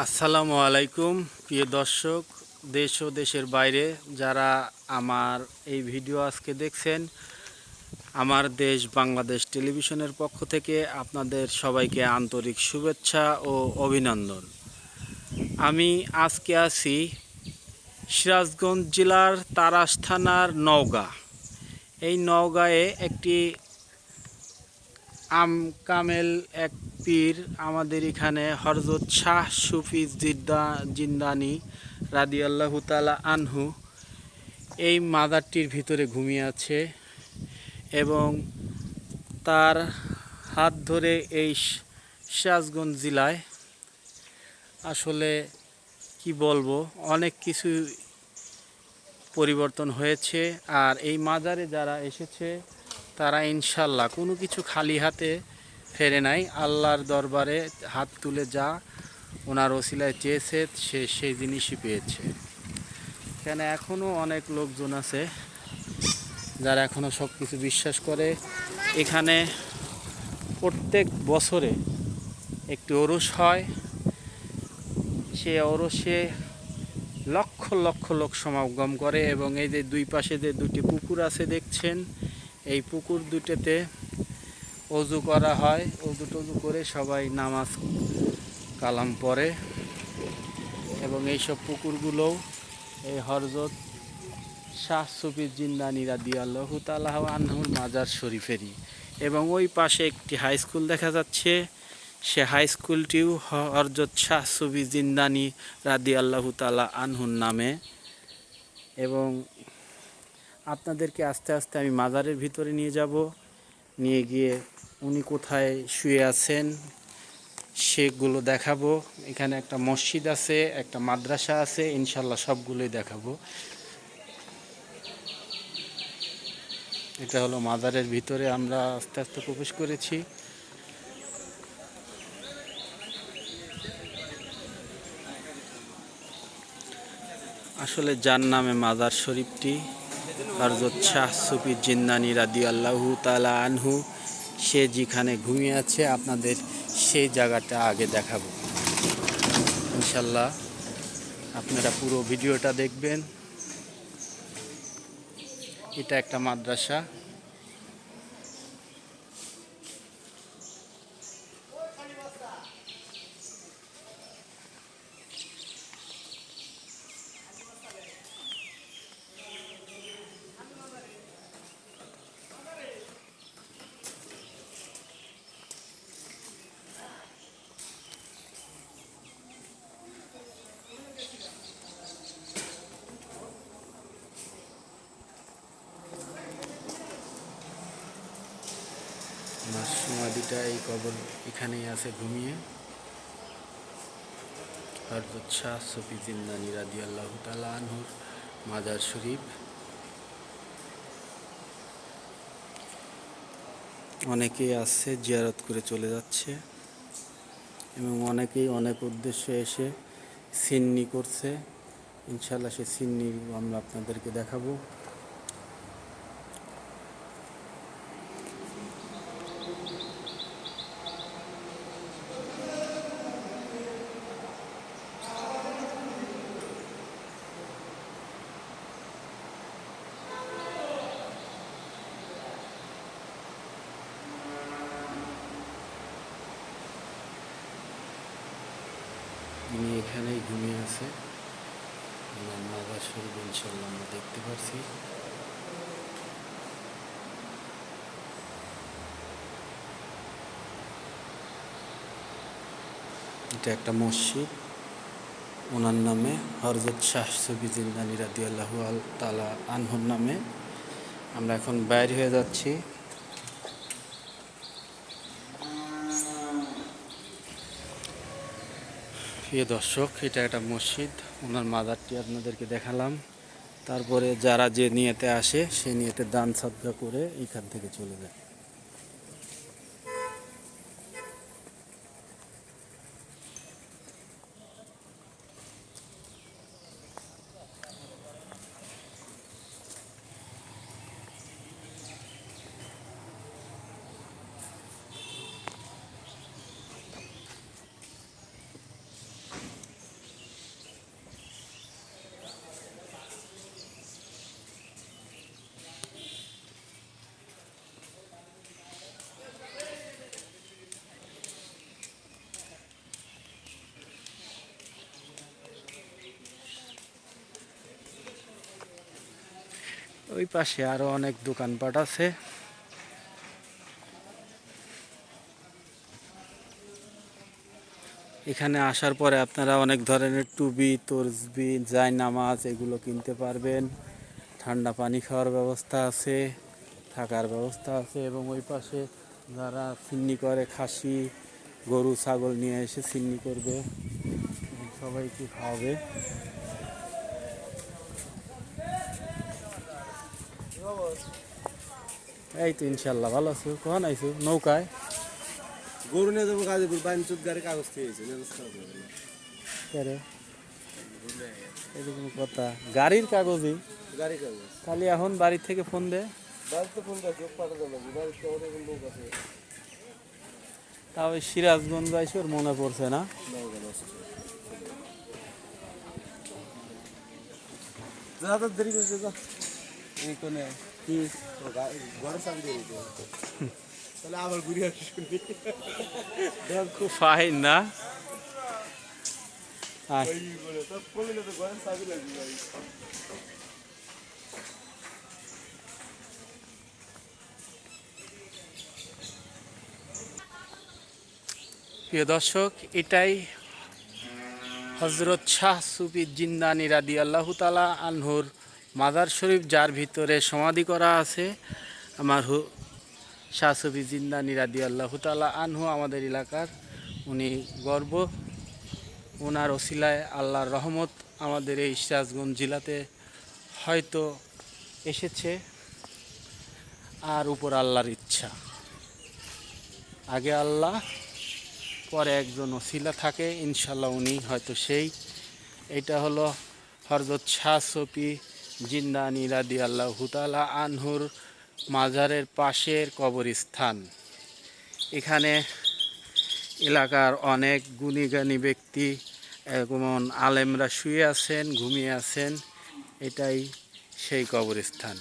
আসসালামু আলাইকুম প্রিয় দর্শক, দেশ ও দেশের বাইরে যারা আমার এই ভিডিও আজকে দেখছেন, আমার দেশ বাংলাদেশ টেলিভিশনের পক্ষ থেকে আপনাদের সবাইকে আন্তরিক শুভেচ্ছা ও অভিনন্দন। আমি আজকে আছি সিরাজগঞ্জ জেলার তাড়াশ থানার নওগাঁ। এই নওগাঁয়ে একটি কামেল এক পীর, আমাদের এখানে হযরত শাহ সুফি জিন্দানি রাদিয়াল্লাহু তাআলা আনহু এই মাজারটির ভিতরে ঘুমিয়ে আছে এবং তার হাত ধরে এই সিরাজগঞ্জ জেলায় আসলে কি বলবো, অনেক কিছু পরিবর্তন হয়েছে। আর এই মাজারে যারা এসেছে তারা ইনশাল্লাহ কোনো কিছু খালি হাতে ফেরে নাই। আল্লাহর দরবারে হাত তুলে যা ওনার ওসিলায় চেয়েছে সে সেই জিনিসই পেয়েছে। এখানে এখনও অনেক লোকজন আছে যারা এখনও সব কিছু বিশ্বাস করে। এখানে প্রত্যেক বছরে একটি ওরস হয়, সে ওরসে লক্ষ লক্ষ লোক সমাগম করে এবং এই যে দুই পাশে যে দুটি পুকুর আছে দেখছেন, এই পুকুর দুটোতে অজু করা হয়। অজু করে সবাই নামাজ কালাম পড়ে এবং এইসব পুকুরগুলোও এই হযরত শাহ সুফি জিন্দানি রাদিয়াল্লাহু তাআলা আনহুর মাজার শরীফেরই। এবং ওই পাশে একটি হাই স্কুল দেখা যাচ্ছে, সে হাই স্কুলটিও হযরত শাহ সুফি জিন্দানি রাদিয়াল্লাহু তাআলা আনহুর নামে। এবং আপনাদেরকে আস্তে আস্তে আমি মাজারের ভিতরে নিয়ে যাব, নিয়ে গিয়ে উনি কোথায় শুয়ে আছেন সেগুলো দেখাবো। এখানে একটা মসজিদ আছে, একটা মাদ্রাসা আছে, ইনশাল্লাহ সবগুলোই দেখাবো। এটা হলো মাজারের ভিতরে আমরা আস্তে আস্তে প্রবেশ করেছি। আসলে যার নামে মাজার শরীফটি, হযরত শাহ সুফি জিন্দানি রাদিয়াল্লাহু তাআলা আনহু, সে যেখানে ঘুমিয়ে আছে আপনাদের সেই জায়গাটা আগে দেখাবো ইনশাল্লাহ। আপনারা পুরো ভিডিওটা দেখবেন। এটা একটা মাদ্রাসা। আমার সমাধিটা এই কবর এখানেই আছে ঘুমিয়ে, হযরত শাহ সুফি জিন্দানি রাদিয়াল্লাহু তাআলা আনহুর মাজার শরীফ। অনেকেই আসছে, জিয়ারত করে চলে যাচ্ছে এবং অনেকেই অনেক উদ্দেশ্যে এসে সিন্নি করছে। ইনশাল্লাহ সে সিন্নি আমরা আপনাদেরকে দেখাবো। ইনি এখানেই ঘুমিয়ে আছে, মাজার শরীফ ইনশাল্লাহ আমরা দেখতে পাচ্ছি। এটা একটা মসজিদ, ওনার নামে হযরত শাহ সুফি জিন্দানি রাদিয়াল্লাহু তাআলা আনহুর নামে। আমরা এখন বাইরে হয়ে যাচ্ছি। প্রিয় দর্শক, এটা একটা মসজিদ, ওনার মাজারটি আপনাদেরকে দেখালাম। তারপরে যারা যে নিয়তে আসে সে নিয়তে দান সদকা করে এখান থেকে চলে যায়। ওই পাশে আরো অনেক দোকানপাট আছে। এখানে আসার পরে আপনারা অনেক ধরনের টুপি, তসবি, জায়নামাজ এগুলো কিনতে পারবেন। ঠান্ডা পানি খাওয়ার ব্যবস্থা আছে, থাকার ব্যবস্থা আছে এবং ওই পাশে যারা সিন্নি করে খাসি, গরু, ছাগল নিয়ে এসে সিন্নি করবে, সবাইকে খাওয়াবে। এই তো ইনশাল্লাহ ভালো আছো। কখন আইছো? নৌকায় গরু নিয়ে যাবো গাজীপুর বাইনচুত গাড়ি কাগজ পেয়েছে এরকম কথা। গাড়ির কাগজই গাড়ি কাগজ খালি এখন বাড়ি থেকে ফোন দে। বাড়িতে ফোন করছি পাঠাতে লাগবে বাড়িতে অনেক লোক আছে। তাও সিরাজগঞ্জ আইসি ওর মনে পড়ছে না। দেরি করছে এই কোনে কি ঘরে চাবি দিয়ে দিতে তাহলে আবার ঘুরে আসি খুব ফাইন না। প্রিয় দর্শক, এটাই হজরত শাহ সুফি জিন্দানি রাদিয়াল্লাহু তাআলা আনহুর মাজার শরীফ, যার ভিতরে সমাধি করা আছে। আমার শাহ সুফি জিন্দানি রাদিয়াল্লাহু তাআলা আনহু আমাদের এলাকার, উনি গর্ব। ওনার ওসিলায় আল্লাহর রহমত আমাদের এই সিরাজগঞ্জ জেলাতে হয়তো এসেছে, আর উপর আল্লাহর ইচ্ছা। আগে আল্লাহ, পরে একজন ওসিলা থাকে, ইনশাল্লাহ উনি হয়তো সেই। এটা হলো হযরত শাহ সুফি জিন্দানি রাদিয়াল্লাহু তাআলা আনহুর মাজারের পাশের কবরস্থান। এখানে এলাকার অনেক গুণী জ্ঞানী ব্যক্তি এবং আলেমরা শুয়ে আছেন, ঘুমিয়ে আছেন। এটাই সেই কবরস্থান।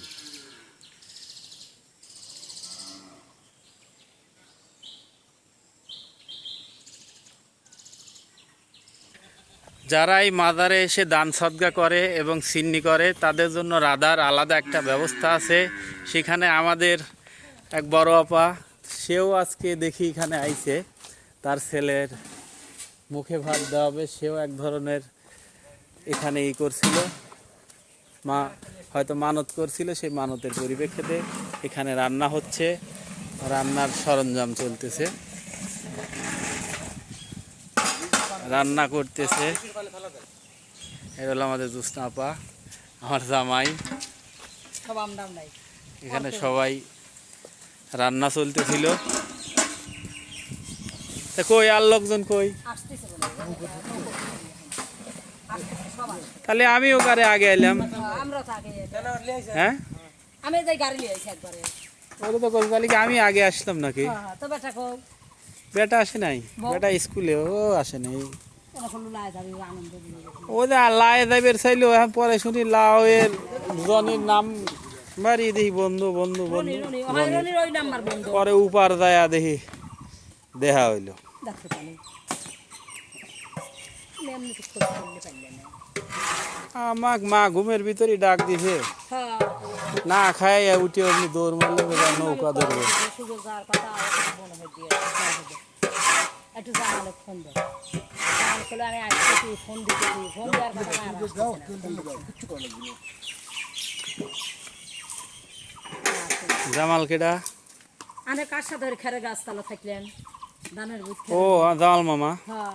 যারা এই মাজারে এসে দান সদকা করে এবং সিন্নি করে, তাদের জন্য রাধার আলাদা একটা ব্যবস্থা আছে। সেখানে আমাদের এক বড় আপা, সেও আজকে দেখি এখানে আইছে, তার ছেলের মুখে ভাত দেওয়া হবে। সেও এক ধরনের এখানে করছিল, হয়তো মানত করছিল, সেই মানতের পরিপ্রেক্ষিতে এখানে রান্না হচ্ছে, রান্নার সরঞ্জাম চলতেছে, রান্না করতেছে। এটা হলো আমাদের জোসনা আপা, আমার জামাই। এখানে সবাই রান্না চলতেছিল। তা কই আর লোকজন কই? তাহলে আমি ওখানে আগে এলাম। হ্যাঁ, ওরা তো তাহলে কি আমি আগে আসলাম নাকি? বেটা আসে নাই? বেটা স্কুলে, ও আসে নাই। ও যে লাই যাইবের চাইলো, এখন পরে শুনি লাউ এর জনির নাম বাড়িয়ে দেখি বন্ধু বন্ধু বন্ধু, পরে উপার যায় দেখি দেখা হইলো। আমাক মা ঘুমের ভিতরে ডাক দিছে, না খাই উঠে অমনি দৌড় মারলে নৌকা ধরবে। জামাল কেডা? কার সাথে খেরে গাছতলা থাকলেন ধানের? ও জামাল মামা। হ্যাঁ